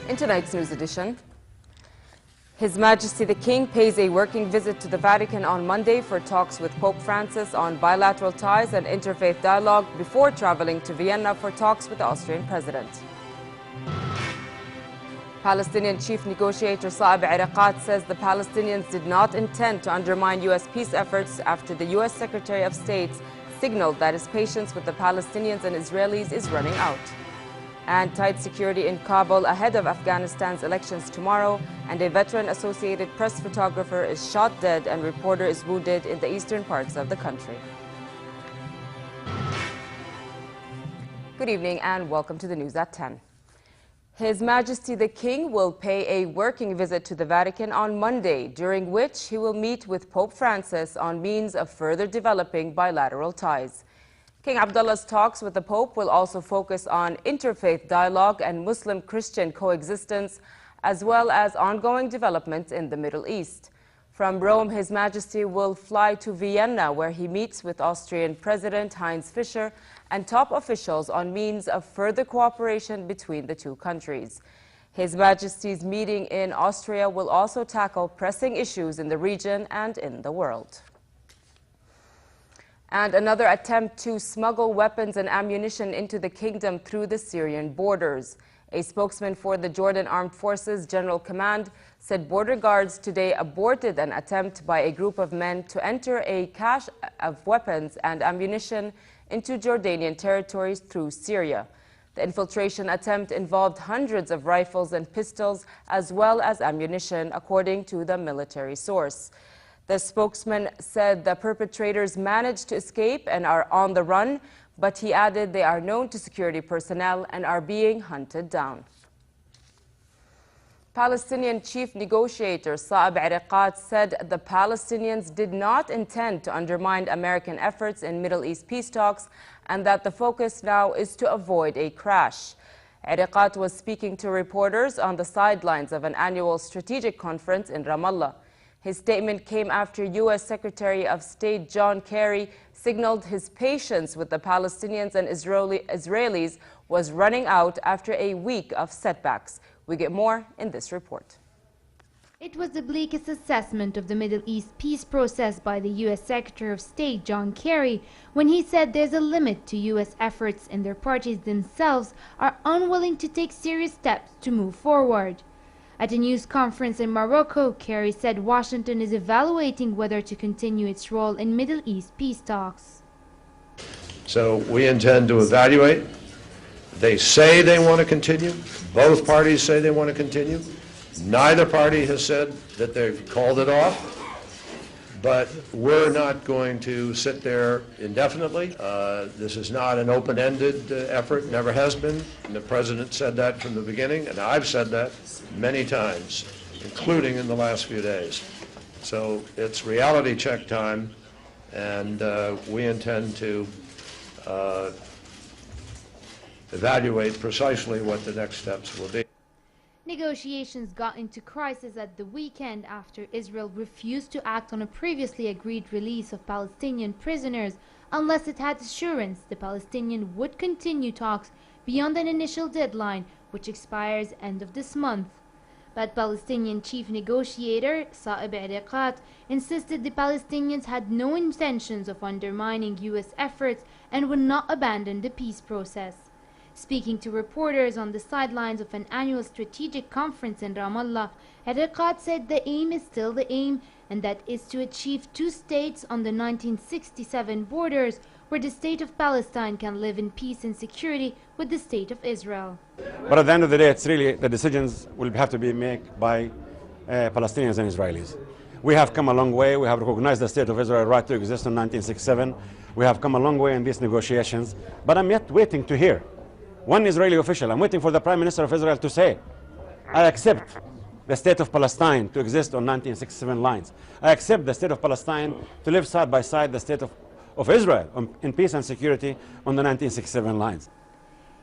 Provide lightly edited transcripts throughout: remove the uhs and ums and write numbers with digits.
In tonight's news edition, His Majesty the King pays a working visit to the Vatican on Monday for talks with Pope Francis on bilateral ties and interfaith dialogue before traveling to Vienna for talks with the Austrian president. Palestinian chief negotiator Saeb Erekat says the Palestinians did not intend to undermine U.S. peace efforts after the U.S. Secretary of State signaled that his patience with the Palestinians and Israelis is running out. And tight security in Kabul ahead of Afghanistan's elections tomorrow, and a veteran Associated Press photographer is shot dead and reporter is wounded in the eastern parts of the country. Good evening and welcome to the news at 10. His Majesty the King will pay a working visit to the Vatican on Monday, during which he will meet with Pope Francis on means of further developing bilateral ties. King Abdullah's talks with the Pope will also focus on interfaith dialogue and Muslim-Christian coexistence, as well as ongoing developments in the Middle East. From Rome, His Majesty will fly to Vienna, where he meets with Austrian President Heinz Fischer and top officials on means of further cooperation between the two countries. His Majesty's meeting in Austria will also tackle pressing issues in the region and in the world. And another attempt to smuggle weapons and ammunition into the kingdom through the Syrian borders. A spokesman for the Jordan Armed Forces General Command said border guards today aborted an attempt by a group of men to enter a cache of weapons and ammunition into Jordanian territories through Syria. The infiltration attempt involved hundreds of rifles and pistols as well as ammunition, according to the military source. The spokesman said the perpetrators managed to escape and are on the run, but he added they are known to security personnel and are being hunted down. Palestinian chief negotiator Saeb Erekat said the Palestinians did not intend to undermine American efforts in Middle East peace talks and that the focus now is to avoid a crash. Erekat was speaking to reporters on the sidelines of an annual strategic conference in Ramallah. His statement came after U.S. Secretary of State John Kerry signaled his patience with the Palestinians and Israelis was running out after a week of setbacks. We get more in this report. It was the bleakest assessment of the Middle East peace process by the U.S. Secretary of State John Kerry when he said there's a limit to U.S. efforts and their parties themselves are unwilling to take serious steps to move forward. At a news conference in Morocco, Kerry said Washington is evaluating whether to continue its role in Middle East peace talks. So we intend to evaluate. They say they want to continue. Both parties say they want to continue. Neither party has said that they've called it off. But we're not going to sit there indefinitely. This is not an open-ended effort, never has been. And the President said that from the beginning, and I've said that many times, including in the last few days. So it's reality check time, and we intend to evaluate precisely what the next steps will be. Negotiations got into crisis at the weekend after Israel refused to act on a previously agreed release of Palestinian prisoners unless it had assurance the Palestinians would continue talks beyond an initial deadline, which expires end of this month. But Palestinian chief negotiator Saeb Erekat insisted the Palestinians had no intentions of undermining U.S. efforts and would not abandon the peace process. Speaking to reporters on the sidelines of an annual strategic conference in Ramallah, Erekat said the aim is still the aim, and that is to achieve two states on the 1967 borders where the state of Palestine can live in peace and security with the state of Israel. But at the end of the day, it's really the decisions will have to be made by Palestinians and Israelis. We have come a long way. We have recognized the state of Israel's right to exist in 1967. We have come a long way in these negotiations, but I'm yet waiting to hear one Israeli official. I'm waiting for the Prime Minister of Israel to say, I accept the state of Palestine to exist on 1967 lines. I accept the state of Palestine to live side by side the state of Israel in peace and security on the 1967 lines.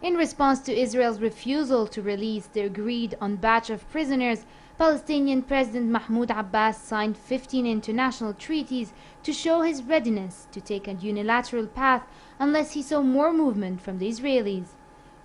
In response to Israel's refusal to release the agreed-on batch of prisoners, Palestinian President Mahmoud Abbas signed 15 international treaties to show his readiness to take a unilateral path unless he saw more movement from the Israelis.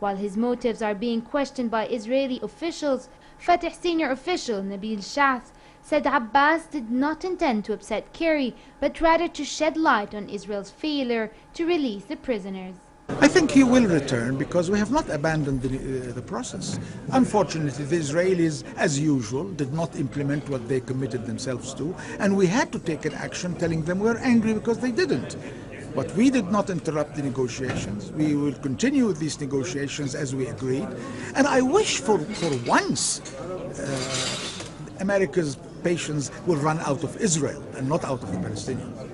While his motives are being questioned by Israeli officials, Fatah senior official Nabil Shaath said Abbas did not intend to upset Kerry, but rather to shed light on Israel's failure to release the prisoners. I think he will return because we have not abandoned the process. Unfortunately, the Israelis, as usual, did not implement what they committed themselves to, and we had to take an action telling them we're angry because they didn't. But we did not interrupt the negotiations. We will continue with these negotiations as we agreed. And I wish for once America's patience will run out of Israel and not out of the Palestinians.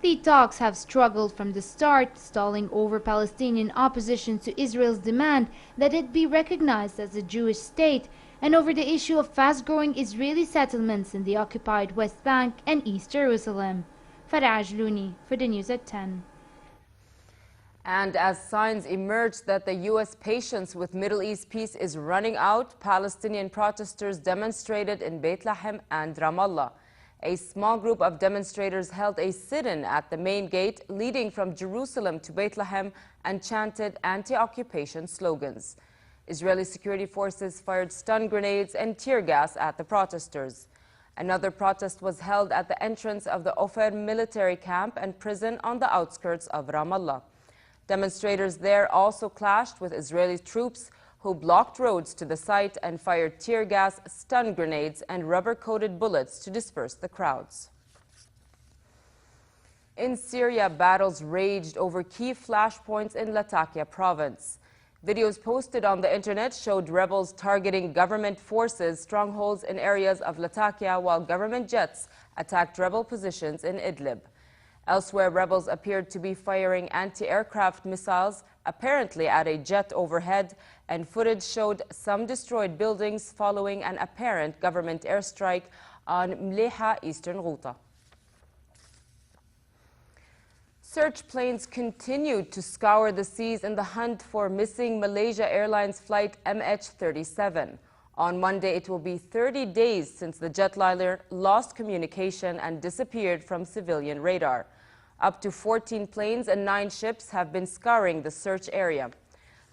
The talks have struggled from the start, stalling over Palestinian opposition to Israel's demand that it be recognized as a Jewish state, and over the issue of fast-growing Israeli settlements in the occupied West Bank and East Jerusalem. Farah Ajlouni for the News at 10. And as signs emerge that the U.S. patience with Middle East peace is running out, Palestinian protesters demonstrated in Bethlehem and Ramallah. A small group of demonstrators held a sit-in at the main gate leading from Jerusalem to Bethlehem and chanted anti-occupation slogans. Israeli security forces fired stun grenades and tear gas at the protesters. Another protest was held at the entrance of the Ofer military camp and prison on the outskirts of Ramallah. Demonstrators there also clashed with Israeli troops who blocked roads to the site and fired tear gas, stun grenades, and rubber-coated bullets to disperse the crowds. In Syria, battles raged over key flashpoints in Latakia province. Videos posted on the internet showed rebels targeting government forces' strongholds in areas of Latakia, while government jets attacked rebel positions in Idlib. Elsewhere, rebels appeared to be firing anti-aircraft missiles, apparently at a jet overhead, and footage showed some destroyed buildings following an apparent government airstrike on Mleha, eastern Ghouta. Search planes continued to scour the seas in the hunt for missing Malaysia Airlines flight MH37. On Monday, it will be 30 days since the jetliner lost communication and disappeared from civilian radar. Up to 14 planes and 9 ships have been scouring the search area.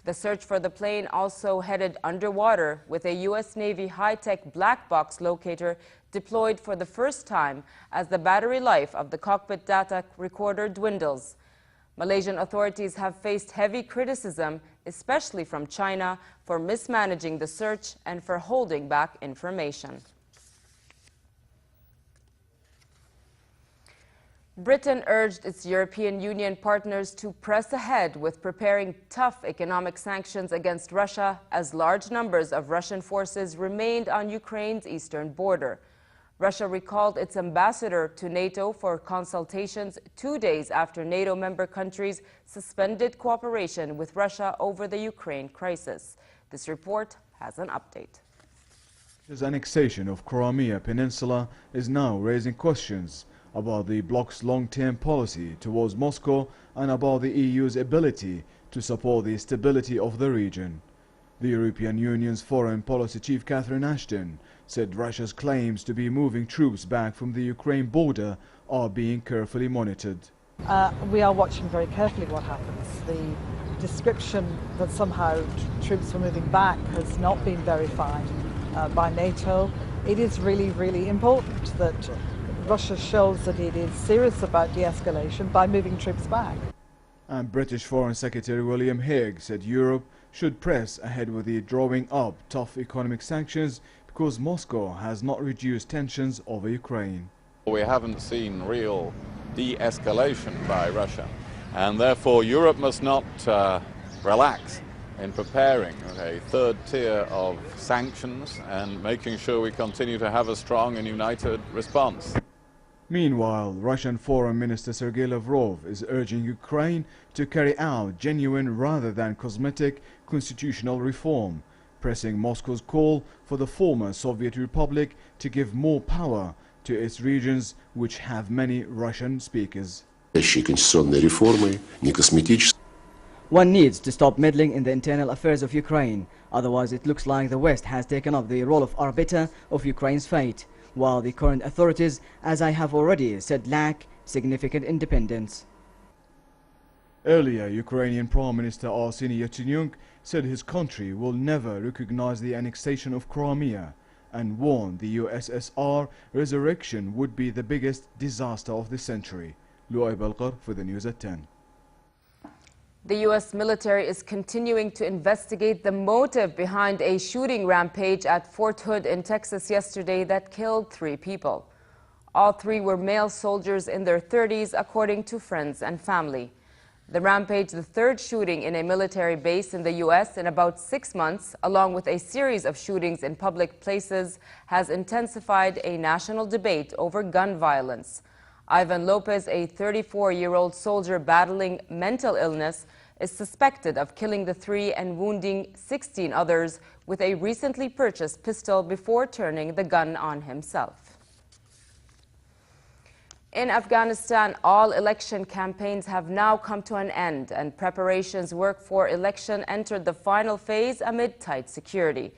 The search for the plane also headed underwater, with a U.S. Navy high-tech black box locator deployed for the first time as the battery life of the cockpit data recorder dwindles. Malaysian authorities have faced heavy criticism, especially from China, for mismanaging the search and for holding back information. Britain urged its European Union partners to press ahead with preparing tough economic sanctions against Russia as large numbers of Russian forces remained on Ukraine's eastern border. Russia recalled its ambassador to NATO for consultations 2 days after NATO member countries suspended cooperation with Russia over the Ukraine crisis. This report has an update. Russia's annexation of Crimea Peninsula is now raising questions about the bloc's long-term policy towards Moscow and about the EU's ability to support the stability of the region. The European Union's Foreign Policy Chief Catherine Ashton said Russia's claims to be moving troops back from the Ukraine border are being carefully monitored. We are watching very carefully what happens. The description that somehow troops were moving back has not been verified by NATO. It is really, really important that Russia shows that it is serious about de-escalation by moving troops back. And British Foreign Secretary William Hague said Europe should press ahead with the drawing up tough economic sanctions because Moscow has not reduced tensions over Ukraine. We haven't seen real de-escalation by Russia, and therefore Europe must not relax in preparing a third tier of sanctions and making sure we continue to have a strong and united response. Meanwhile, Russian Foreign Minister Sergei Lavrov is urging Ukraine to carry out genuine rather than cosmetic constitutional reform, pressing Moscow's call for the former Soviet Republic to give more power to its regions which have many Russian speakers. One needs to stop meddling in the internal affairs of Ukraine, otherwise it looks like the West has taken up the role of arbiter of Ukraine's fate, while the current authorities, as I have already said, lack significant independence. Earlier, Ukrainian Prime Minister Arseniy Yatsenyuk said his country will never recognize the annexation of Crimea and warned the USSR resurrection would be the biggest disaster of the century. Luay Balqar for the News at 10. The U.S. military is continuing to investigate the motive behind a shooting rampage at Fort Hood in Texas yesterday that killed 3 people. All 3 were male soldiers in their 30s, according to friends and family. The rampage, the 3rd shooting in a military base in the U.S. in about 6 months, along with a series of shootings in public places, has intensified a national debate over gun violence. Ivan Lopez, a 34-year-old soldier battling mental illness, is suspected of killing the 3 and wounding 16 others with a recently purchased pistol before turning the gun on himself. In Afghanistan, all election campaigns have now come to an end, and preparations work for election entered the final phase amid tight security.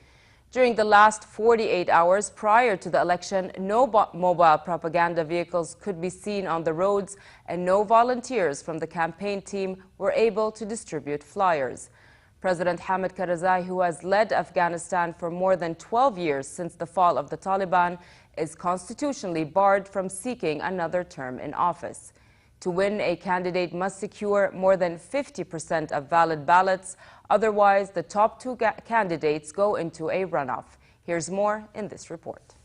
During the last 48 hours prior to the election, no mobile propaganda vehicles could be seen on the roads, and no volunteers from the campaign team were able to distribute flyers. President Hamid Karzai, who has led Afghanistan for more than 12 years since the fall of the Taliban, is constitutionally barred from seeking another term in office. To win, a candidate must secure more than 50% of valid ballots. Otherwise, the top 2 candidates go into a runoff. Here's more in this report.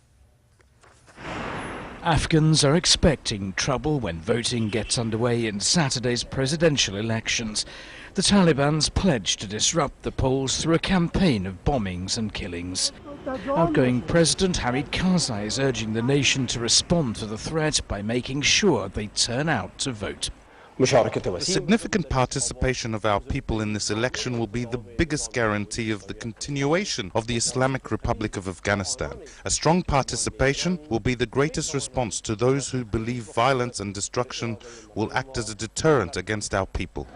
Afghans are expecting trouble when voting gets underway in Saturday's presidential elections. The Taliban's pledged to disrupt the polls through a campaign of bombings and killings. Outgoing President Hamid Karzai is urging the nation to respond to the threat by making sure they turn out to vote. The significant participation of our people in this election will be the biggest guarantee of the continuation of the Islamic Republic of Afghanistan. A strong participation will be the greatest response to those who believe violence and destruction will act as a deterrent against our people.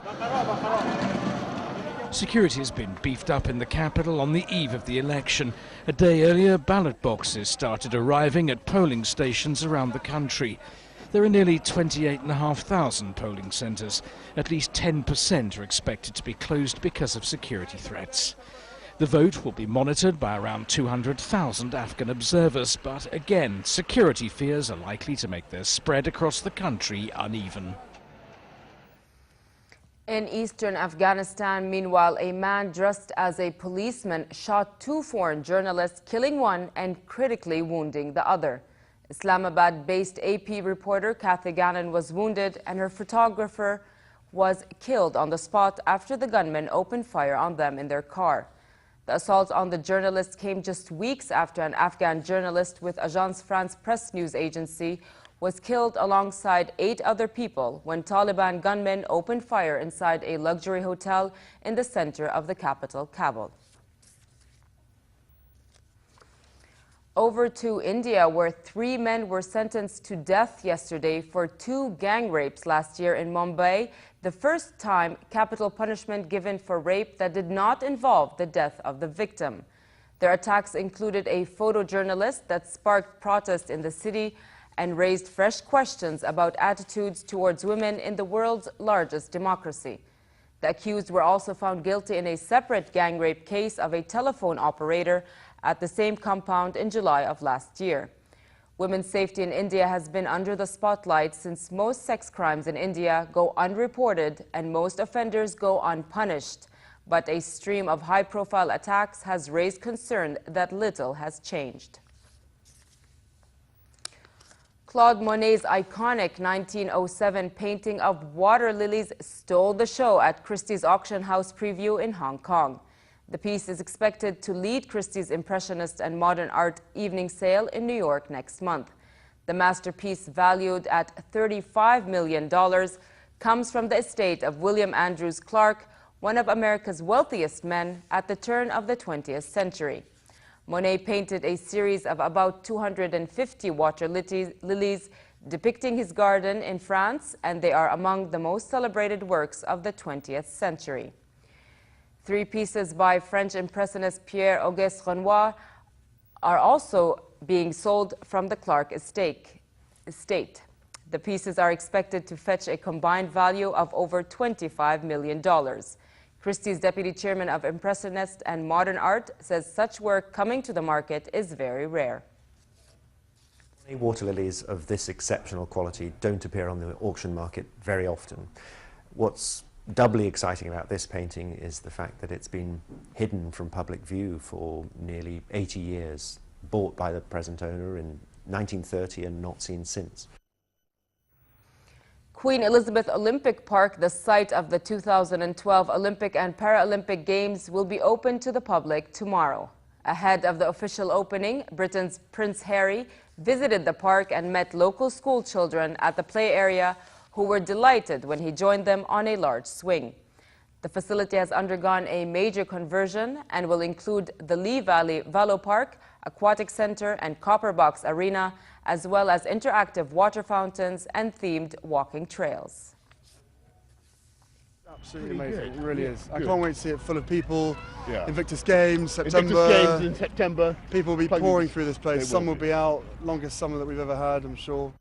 Security has been beefed up in the capital on the eve of the election. A day earlier, ballot boxes started arriving at polling stations around the country. There are nearly 28,500 polling centres. At least 10% are expected to be closed because of security threats. The vote will be monitored by around 200,000 Afghan observers, but again, security fears are likely to make their spread across the country uneven. In eastern Afghanistan, meanwhile, a man dressed as a policeman shot 2 foreign journalists, killing 1 and critically wounding the other. Islamabad-based AP reporter Kathy Gannon was wounded, and her photographer was killed on the spot after the gunman opened fire on them in their car. The assault on the journalists came just weeks after an Afghan journalist with Agence France Presse news agency was killed alongside 8 other people when Taliban gunmen opened fire inside a luxury hotel in the center of the capital, Kabul. Over to India, where 3 men were sentenced to death yesterday for 2 gang rapes last year in Mumbai, the first time capital punishment given for rape that did not involve the death of the victim. Their attacks included a photojournalist that sparked protests in the city and raised fresh questions about attitudes towards women in the world's largest democracy. The accused were also found guilty in a separate gang rape case of a telephone operator at the same compound in July of last year. Women's safety in India has been under the spotlight since most sex crimes in India go unreported and most offenders go unpunished. But a stream of high-profile attacks has raised concern that little has changed. Claude Monet's iconic 1907 painting of water lilies stole the show at Christie's auction house preview in Hong Kong. The piece is expected to lead Christie's Impressionist and Modern Art evening sale in New York next month. The masterpiece, valued at $35 million, comes from the estate of William Andrews Clark, one of America's wealthiest men at the turn of the 20th century. Monet painted a series of about 250 water lilies depicting his garden in France, and they are among the most celebrated works of the 20th century. 3 pieces by French Impressionist Pierre-Auguste Renoir are also being sold from the Clark estate. The pieces are expected to fetch a combined value of over $25 million. Christie's deputy chairman of Impressionist and Modern Art says such work coming to the market is very rare. Water lilies of this exceptional quality don't appear on the auction market very often. What's doubly exciting about this painting is the fact that it's been hidden from public view for nearly 80 years, bought by the present owner in 1930 and not seen since. Queen Elizabeth Olympic Park, the site of the 2012 Olympic and Paralympic Games, will be open to the public tomorrow. Ahead of the official opening, Britain's Prince Harry visited the park and met local school children at the play area who were delighted when he joined them on a large swing. The facility has undergone a major conversion and will include the Lee Valley Velo Park, Aquatic Center and Copper Box Arena, as well as interactive water fountains and themed walking trails. Absolutely amazing, it really is. I can't wait to see it full of people. Yeah. Invictus Games, September. Invictus Games in September. People will be pouring through this place. Some will be. be out, longest summer that we've ever had, I'm sure.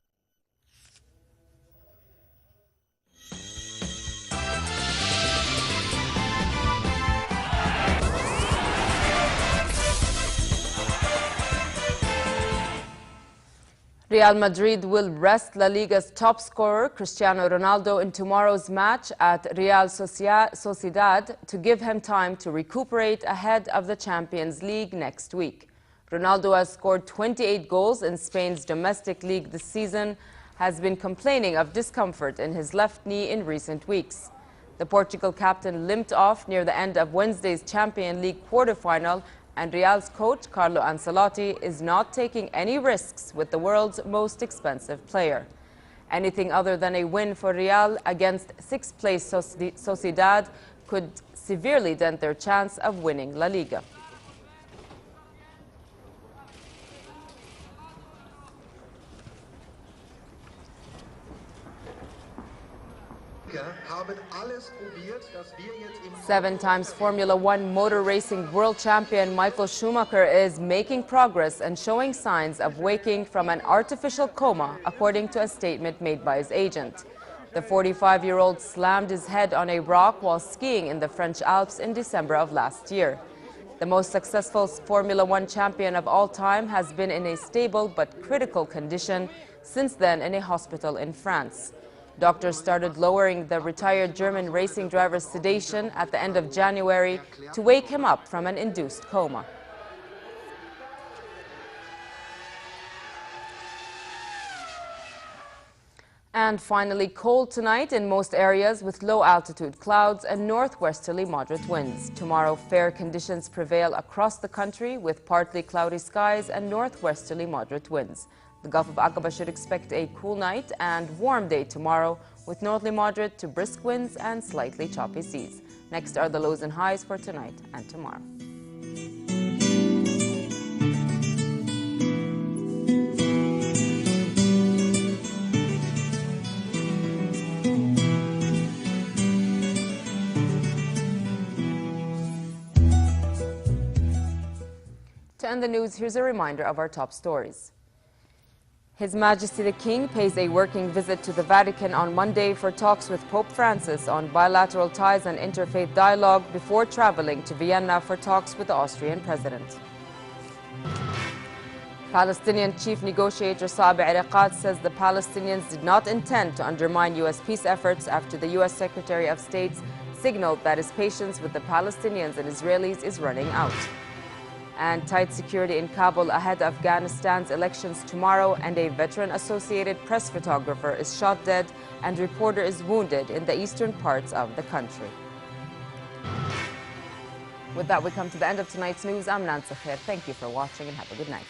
Real Madrid will rest La Liga's top scorer Cristiano Ronaldo in tomorrow's match at Real Sociedad to give him time to recuperate ahead of the Champions League next week. Ronaldo has scored 28 goals in Spain's domestic league this season, has been complaining of discomfort in his left knee in recent weeks. The Portugal captain limped off near the end of Wednesday's Champions League quarterfinal, and Real's coach, Carlo Ancelotti, is not taking any risks with the world's most expensive player. Anything other than a win for Real against sixth-place Sociedad could severely dent their chance of winning La Liga. Seven-times Formula One motor racing world champion Michael Schumacher is making progress and showing signs of waking from an artificial coma, according to a statement made by his agent. The 45-year-old slammed his head on a rock while skiing in the French Alps in December of last year. The most successful Formula One champion of all time has been in a stable but critical condition, since then in a hospital in France. Doctors started lowering the retired German racing driver's sedation at the end of January to wake him up from an induced coma. And finally, cold tonight in most areas with low-altitude clouds and northwesterly moderate winds. Tomorrow, fair conditions prevail across the country with partly cloudy skies and northwesterly moderate winds. The Gulf of Aqaba should expect a cool night and warm day tomorrow with northerly moderate to brisk winds and slightly choppy seas. Next are the lows and highs for tonight and tomorrow. To end the news, here's a reminder of our top stories. His Majesty the King pays a working visit to the Vatican on Monday for talks with Pope Francis on bilateral ties and interfaith dialogue before traveling to Vienna for talks with the Austrian president. Palestinian chief negotiator Sabi Ariqat says the Palestinians did not intend to undermine U.S. peace efforts after the U.S. Secretary of State signaled that his patience with the Palestinians and Israelis is running out. And tight security in Kabul ahead of Afghanistan's elections tomorrow, and a veteran Associated Press photographer is shot dead and reporter is wounded in the eastern parts of the country. With that, we come to the end of tonight's news. I'm Nancy Khair. Thank you for watching and have a good night.